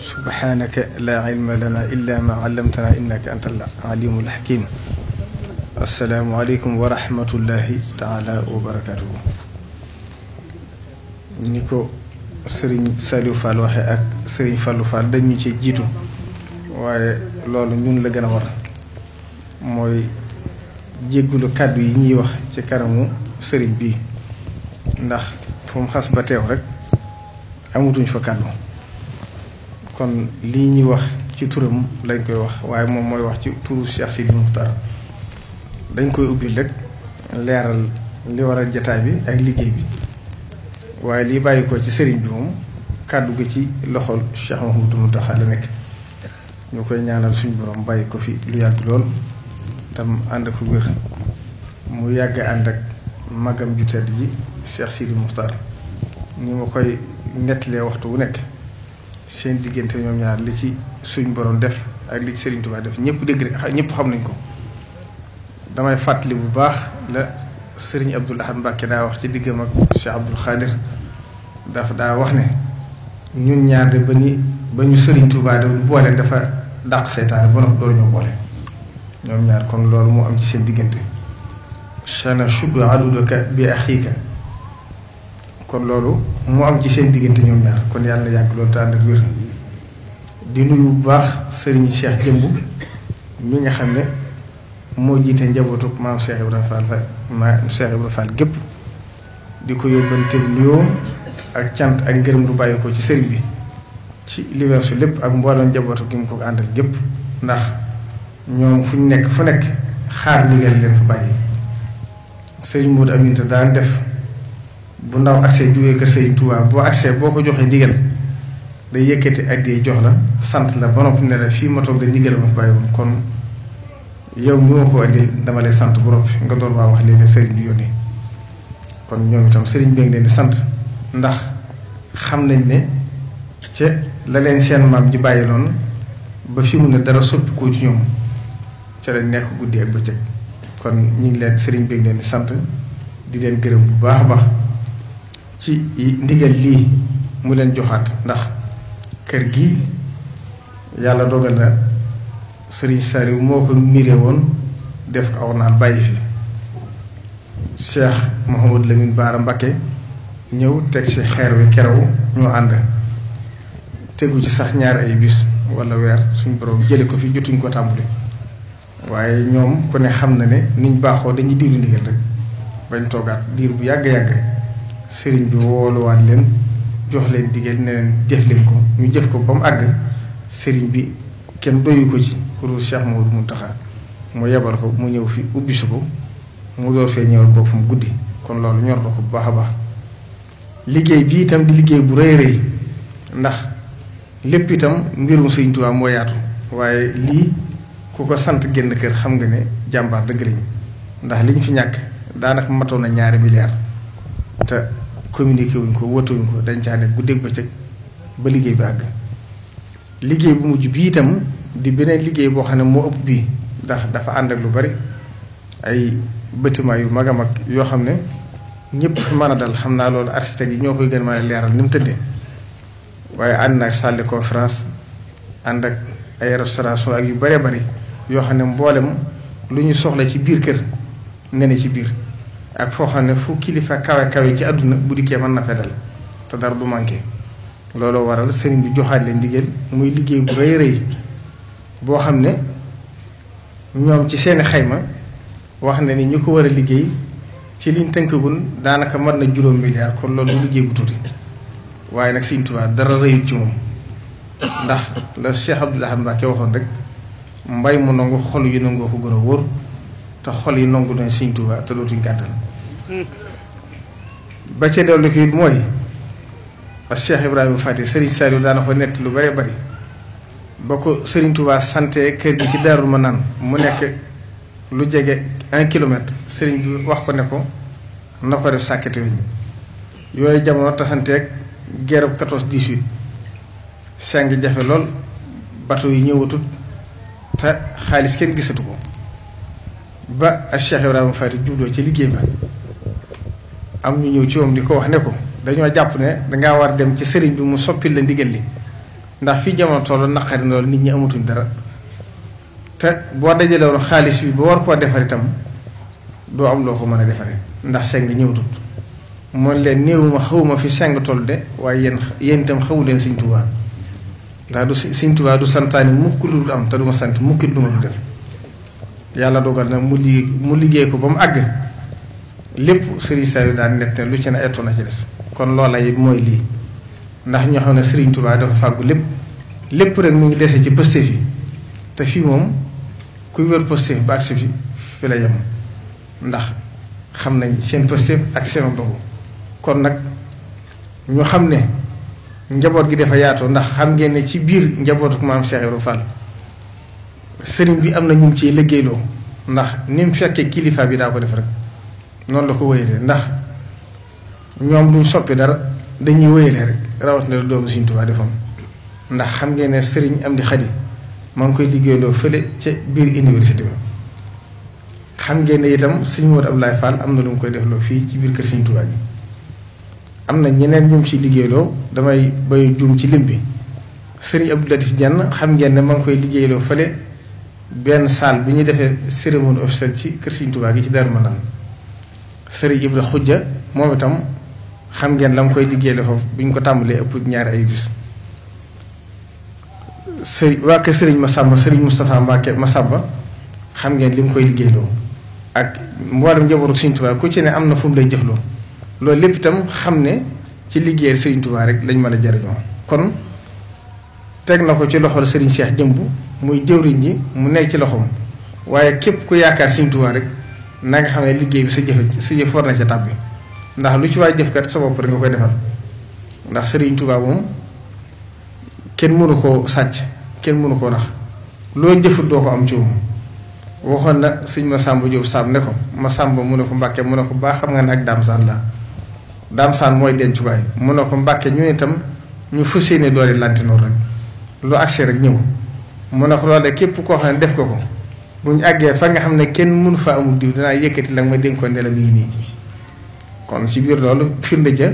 subhanaka la ilma lana illa ma allamtana innaka anta al-alimul hakim. assalaamu aleykum wa rahmatullahi taala wa barakatuhu. ni ko Serigne Saliou Fall waxe ak Serigne Fallou Fall dañu ci jiitu waaye loolu ñun la gën a war mooy jéggulu kàddu yi ñuy wax ci kanamu Serigne bii ndax fu mu xas ba teew rek amutuñ fa kàddu kon lii ñuy wax ci turam lañ koy wax waaye moom mooy wax ci turu Cheikh Sidi Muxtar dañ koy ubbil rek leeral li waral jataay bi ak liggéey bi waaye lii bàyyi ko ci sëriñ bi moom kàddu gi ci loxol Cheikh Mouhamadou Mountakha la nekk ñu koy ñaanal suñu borom bàyyi ko fi lu yàgg lool tam ànd ak wér mu yàgg ànd ak magam ju tedd ji Cheikh Sidi Muxtar ni ma koy nettalee waxtu wu nekk seen diggante ñoom ñaar li ci suñ borom def ak li ci Serigne Touba def ñëpp dégg rek ñëpp xam nañ ko. damay fàttali bu baax la Serigne Abdoul Ahad Mbacké daa wax ci diggam ak Cheikh Abdoul Khadir dafa daa wax ne ñun ñaar de ba ñu Serigne Touba de boole dafa dàq seytaane ba noppi doolu ñoo boole ñoom ñaar kon loolu moo am ci seen diggante. shana shudu aduduka bi axiika kon loolu moo am ci seen diggante ñoom ñaar kon yàlla na yàgg loolu te ànd ak wér. di nuyu bu baax Serigne Cheikh Jëmb mi nga xam ne moo jiite njabootu maam Cheikh Ibrahima Fall gépp di ko yóbbante nuyoo ak cant ak ngërëm lu bàyyi ko ci sëriñ bi ci li weesu lépp ak mboolem njabootu gi mu ko àndal gépp ndax ñoom fu ñu nekk fu nekk xaar ndigal leen fa bàyyi. sëriñ Modou Aminta daan def bu ndaw accès jógee kër Sëriñ Touba boo accès boo ko joxee ndigal day yëkkati addiyee jox la sant la ba noppi ne la fii ma toog de ndigal ma fa bàyyi woon kon yow mi ma ko andil dama lay sant bu noppi nga doon waa wax léegi sëriñ bi yónnee kon ñoom itam sëriñ bi ngi leen di sant ndax xam nañ ne ca la leen seen maam ji bàyyi noonu ba fi mu ne dara soppi koo ci ñoom ca lañ nekk guddi ak bëccëg kon ñu ngi leen sëriñ bi ngi leen di sant di leen gërëm bu baax a baax ci ndigal lii mu leen joxaat ndax kër gi yàlla dogal na Serigne Saliou moo ko miiree woon def ko aw naan bàyyi fi Cheikh Mouhamadou Lamine Bara Mbacké ñëw teg ci xeer wi keroog ñoo ànd tegu ci sax ñaari ay bis wala weer suñ borom jële ko fi jotuñ ko tàmbali waaye ñoom ku ne xam na ne niñ baaxoo dañuy diiru ndigal rek bañ toogaat diir bu yàgg-yàgg sëriñ bi wooluwaat leen jox leen digal ne leen jëf leen ko ñu jëf ko ba mu àgg sëriñ bi kenn doyu ko ci pour Cheikh Mouhamadou Mountakha mu yebal ko mu ñëw fi ubbi su ko mu door fee ñëwal boppam guddi kon loolu ñor na ko bu baax a baax. liggéey bi itam di liggéey bu rëy rëy ndax lépp itam mbirum Sëriñ Tuubaa moo yaatu waaye lii ku ko sant génn kër xam nga ne jàmbaar dëgg lañ ndax liñ fi ñàkk daanaka matoon na 2 milliards te communiqué wuñ ko wóotuwuñ ko dañ caa ne guddeeg bëccëg ba liggéey bi àgg. liggéey bu mujj bii itam di beneen liggéey boo xam ne moo ëpp bii ndax dafa ànd ak lu bari ay bâtiment yu mag a mag yoo xam ne ñëpp fi mën a dal xam naa loolu architecte yi ñoo koy gën a mën a leeral ni mu tëddee waaye ànd na ak salle de conférence ànd ak ay restauration ak yu bëree bëri yoo xam ne mboolem lu ñu soxla ci biir kër ne ci biir ak foo xam ne fu kilifa kawe kawe ci àdduna bu dikkee mën na fee dal te dara du manqué. looloo waral sëriñ bi joxaat leen ndigal muy liggéey bu rëy rëy boo xam ne ñoom ci seeni xayma wax na ni ñu ko war a liggéey ci liñ tënkagul daanaka mën na 5 milliards kon loolu liggéey bu tuuti waaye nag Sëriñ Tuubaa dara rëyut ci moom ndax la Cheikh Abdoul Ahad Mbacké waxoon rek mbay mu nangu xol yi nangoo ko gën a wóor te xol yi nangu nañ Sëriñ Tuubaa te dootuñ gàttal ba ca dellu ko it mooy ak Cheikh Ibrahima Fati Serigne Saliou daana ko nett lu bëree bëri ba ko Serigne Touba santé kër gi ci Daarul Manaan mu nekk lu jege 1 kilomètre Serigne bi wax ko ne ko na ko def sàkkete weñ yooyu jamono tasanteeg guerre 14-18 seng jafe lool bateau yi ñëwatut te xaalis kenn gisatu ko ba ak Cheikh Ibrahima Fati jubloo ci liggéey ba am ñu ñëw ci moom di ko wax ne ko dañoo jàpp ne dangaa war dem ci sëriñ bi mu soppil la ndigal li ndax fii jamono toll naqari loolu nit ñi amatuñ dara te boo dajale woon xaalis bi ba war koo defar itam doo am loo ko mën a defaree ndax seng ñëwatut moom leen néewuma xawma fi seng toll de waaye yéen itam xawu leen Sëriñ Tuubaa ndax du Sëriñ Tuubaa du santaani mukk lu dul am te du ma sant mukkit lu ma du def yàlla dogal na mu liggéey ko ba mu àgg lépp Sëriñ Saliou daan nett ne lu ci ne ettu na ci des kon loola it mooy lii ndax ñoo xam ne Sëriñ Tuubaa dafa fàggu lépp rek mu ngi dese ci pëstéef yi te fii moom kuy wër pëstéef ba agsi fi la yem ndax xam nañ seen pëstéef ak seen dogu kon nag ñu xam ne njaboot gi dafa yaatoo ndax xam ngeen ne ci biir njabootu maam Cheikh Ibrahima Fall sëriñ bi am na ñu ciy liggéeyloo ndax ni mu fekkee kilifa bi daa ko def rek noonu la ko wéyalee ndax ñoom duñ soppi dara dañuy wéyalee rek rawatina doomu Sëriñ Tuubaa defoon ndax xam ngeen ne sëriñ Amdi Xadi maa ngi koy liggéeyloo fële ca biir université bi xam ngeen ne itam Sëriñ Moodu Abdoulaye Fall am na lu mu koy defloo fii ci biir kër Sëriñ Tuubaa gi am na ñeneen ñu ci liggéeyloo damay bay juum ci lim bi sëriñ Abdou Latif Diène xam ngeen ne maa ngi koy liggéeyloo fële benn salle bi ñuy defee cérémonie officielle ci kër Sëriñ Tuubaa gi ci Daaru Manaan sëriñ Ibra Xujja moom itam xam ngeen la mu koy liggéeyloo foofu bi ñu ko tàmbalee ëpp ñaari ay bis waa kër sëriñ Massamba sëriñ Moustapha Mbacke Massamba xam ngeen li mu koy liggéeyloo ak mboolem njabootu Sëriñ Tuubaa ku ci ne am na fu mu lay jëfloo loolu lépp itam xam ne ci liggéeyal Sëriñ Tuubaa rek lañ mën a jariñoo kon teg na ko ci loxol Sëriñ Cheikh Jëmb muy jëwriñ ji mu nekk ci loxoom waaye képp ku yaakaar Sëriñ Tuubaa rek na nga xam ne liggéey bi sa jëf war na ca tàbbi ndax lu ci waay jëfkat sa bopp rek nga koy defal ndax Sëriñ Tuubaa moom kenn mënu koo sàcc kenn mënu koo nax loo jëfut doo ko am ci moom waxoon na sëñ Masamba Jóob Samb ne ko Masamba mu ne ko Mbàkke mu ne ko baax xam nga ne ak Daamsaan la Daamsaan mooy dencukaay mu ne ko Mbàkke ñu itam ñu fas yéene doole lantinoor rek lu agsi rek ñëw mu ne ko loolu de képp koo xam ne def ko ko bu ñu àggee fa nga xam ne kenn mënu fa amul diw danaa yëkkati la ma dénkoon ne la mi ngi nii kon ci biir loolu firnde ja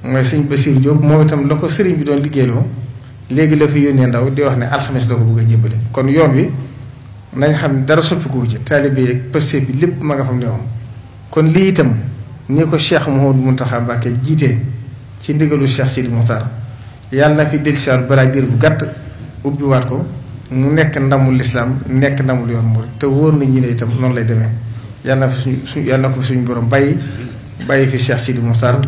mooy sëñ Basiir Jóob moom itam la ko sëriñ bi doon liggéeyloo léegi la fi yónnee ndaw di wax ne alxames la ko bëgg a jébbale kon yoon wi nañ xam ne dara soppiku ci taalibe yeeg pëste bi lépp ma nga fam ne woon kon lii itam ni ko Cheikh Mouhamadou Mountakha Mbacké jiitee ci ndigalu Cheikh Sidi Moukhtar yàlla na fi dellusiwaat balaa diir bu gàtt ubbiwaat ko mu nekk ndamul lislaam nekk ndamul yoon murid te wóor na ñi ne itam noonu lay demee yàlla na fi yàlla na ko suñu borom bàyyi fi Cheikh Sidi Moukhtar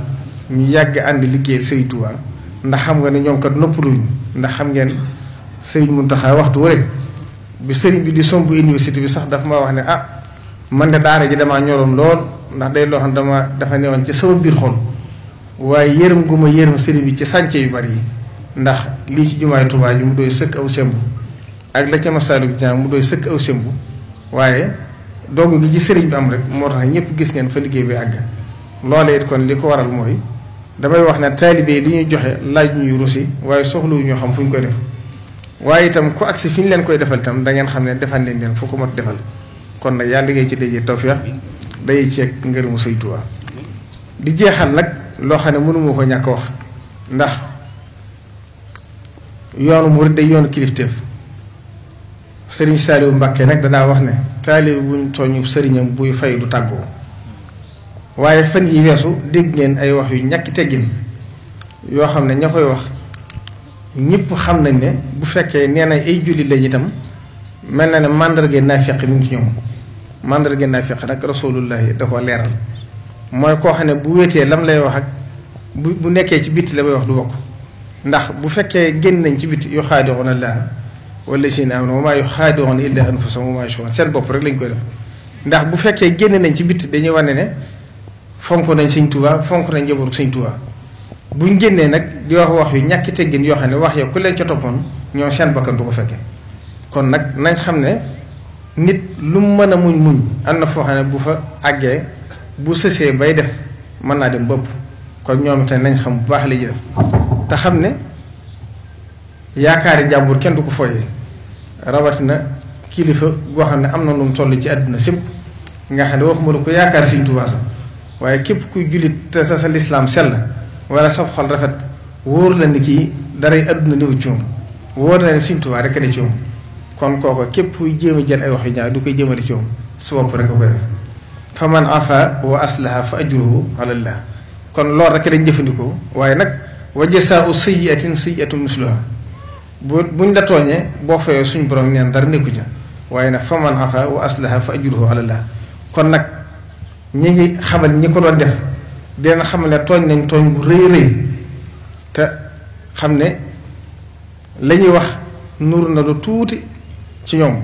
ñu yàgg ànd liggéeyal Serigne Touba ndax xam nga ne ñoom kat noppaluñu ndax xam ngeen Serigne Mountakha waxtu wala bi Serigne bi di somb université bi sax dafa ma wax ne man de daara ji damaa ñoroon lool ndax day loo xam dafa newoon ci sama biir xol waaye yërëm gu ma yërëm Serigne bi ci sànce yu bari yi ndax lii ci jumaay Touba ji mu doy sëkk aw sembu ak la ca Masaalikul Jinaan mu doy sëkk aw sembu waaye dogu gi ci Serigne bi am rek moo tax ñëpp gis ngeen fa liggéey bi àgg loolee it kon li ko waral mooy damay wax ne taalibe li ñuy joxe laaj ñuy rusi waaye soxlawu ñoo xam fu ñu koy def waaye itam ku agsi fi ñu leen koy defal itam da ngeen xam ne defal leen fu ko mat defal kon nag yaa liggéey ci dajee tawfeex day ceeg ngërëmu Sëriñ Tuubaa di jeexal nag loo xam ne mënuma ko ñàkk wax ndax yoonu murid day yoonu kilifteef Sëriñ Saaliwu Mbàkke nag danaa wax ne taalibe buñ tooñu sëriñam buy fay du tàggoo waaye fan yi weesu dégg ngeen ay wax yu ñàkki teggin yoo xam ne ña koy wax ñëpp xam nañ ne bu fekkee nee na ay jullit lañ itam mel na ne màndarge naafiq mi ngi ci ñoom màndarge naafiq nag rasulullahi da ko leeral mooy koo xam ne bu wéetee lam lay wax ak bu nekkee ci bitti la may wax du bokk ndax bu fekkee génn nañ ci bitti yuxaadi'uuna llaaha wallaziina aamanu wa maa yuxaadi'uuna illaa anfusahum wa maa yash'uruun seen bopp rek lañ koy def ndax bu fekkee génn nañ ci bitti dañuy wane ne fonk nañ Sëñ Tuubaa fonk nañ njabootu Sëñ Tuubaa buñ génnee nag di wax yu ñàkki teggin yoo xam ne wax yow ku leen ca toppoon ñoom seen bakkan du ko fekke kon nag nañ xam ne nit lu mu mën a muñ am na foo xam ne bu fa àggee bu sësee bay def mën naa dem bëpp kon ñoom itam nañ xam bu baax la ji def te xam ne yaakaari jàmbur kenn du ko fooyee rawatina kilifa goo xam ne am na lu mu toll ci àdduna sépp nga xam ne waxuma la ko yaakaar Sëñ Tuubaa sax waaye képp kuy jullit te sa lislaam sell wala sa xol rafet wóor la ni kii daray àdduna néew ci moom wóor na ne Sëriñ Tuubaa rek ne ci moom kon kooko képp kuy jéem a jël ay wax yu ñaaw du koy jëmale ci moom su bopp rek a koy def fa man afa wa aslaha fa ajruhu ala llah kon loolu rek lañ jëfandikoo waaye nag wa jasaa'u sayyi'atin sayyi'atun misluha buñ la tooñee boo fayoo suñu borom neen dara nekku ca waaye nag fa man afa wa aslaha fa ajruhu ala llah kon nag ñi ngi xamal ñi ko doon def dina xamal ne tooñ nañ tooñ bu rëy rëy te xam ne la ñuy wax nur na lu tuuti ci ñoom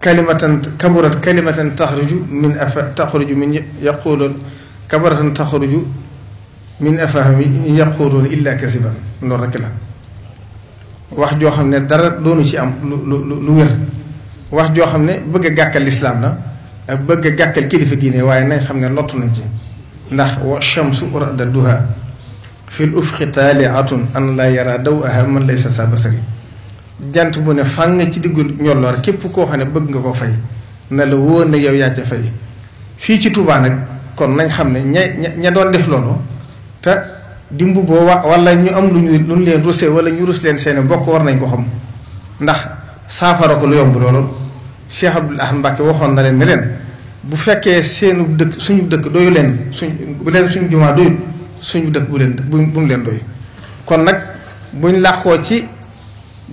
kalimatan kaburat kalimatan taxruju min yaquluun kabaratan taxruju min afahimi yaquluun illa kasiban loolu rekk la wax joo xam ne dara doonu ci am lu wér wax joo xam ne bëgg a gàkkal lislaam la ak bëgg a gàkkal kilifa diine waaye nañ xam ne lottu nañ ci ndax wa shamsu rada duha fi l ufqi taaliatun an la yara dawaha man laysa sa basari jant bu ne fàng ci diggul ñolloor képp koo xam ne bëgg nga ko fay na la wóor na yow yaa ca fay fii ci Touba nag kon nañ xam ne ña doon def loolu te di mbubboo wala ñu am lu ñu leen rusé wala ñu rus leen seeni bokk war nañ ko xam ndax saafara ko lu yomb loolu Cheikh Abdoul Ahad Mbacké waxoon na leen ne leen bu fekkee seenu dëkk suñu dëkk doyu leen bu leen suñu jumaa doyut suñu dëkk bu mu leen doy kon nag buñ làqoo ci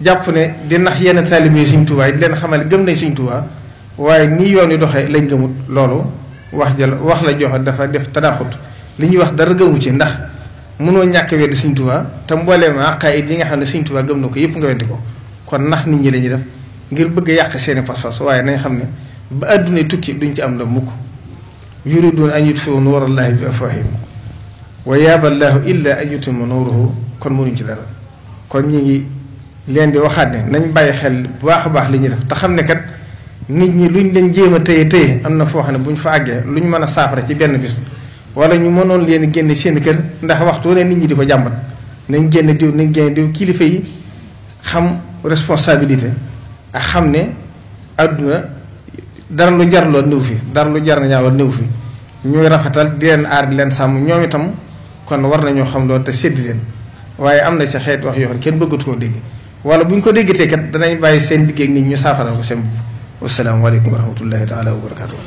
jàpp ne di nax yenn taalibe Sëriñ Tuubaa di leen xamal gëm nañ Sëriñ Tuubaa waaye nii yoon wi doxee lañ gëmut loolu wax la joxe dafa def tadaxut li ñuy wax dara gëmu ci ndax mënoo ñàkk weddi Sëriñ Tuubaa te mbooleem aqaayid yi nga xam ne Sëriñ Tuubaa gëm na ko yëpp nga weddi ko kon nax nit ñi lañuy def ngir bëgg a yàq seeni pas-pas waaye nañ xam ne ba àdduna tukki duñ ci am la mukk yuriduuna an yutfiu nuurallaahi bi afwaahihim wa yaaba llaahu illaa an yutimma nuurahu kon mënuñ ci dara kon ñi ngi leen di waxaat ne nañ bàyyi xel bu baax a baax li ñuy def te xam ne kat nit ñi luñ leen jéem a téye am na foo xam ne bu ñu fa àggee lu ñu mën a saafara ci benn bis wala ñu mënoon leen génne seen kër ndax waxtu ne nit ñi di ko jàmbat nañ génn diw kilifa yi xam responsabilité ak xam ne àdduna dara lu jarloo néew fi dara lu jar na ñaawal néew fi ñooy rafetal di leen aar di leen sàmm ñoom itam kon war nañoo xam loolu te séddi leen waaye am na ci xeet wax yoo xam ne kenn bëggatu koo dégg wala bu ñu ko déggatee kat danañ bàyyi seen digg ak nit ñu saafara ko seen bopp. Wassalaamu aleykum wa rahmatullahi taala wa barakaatu.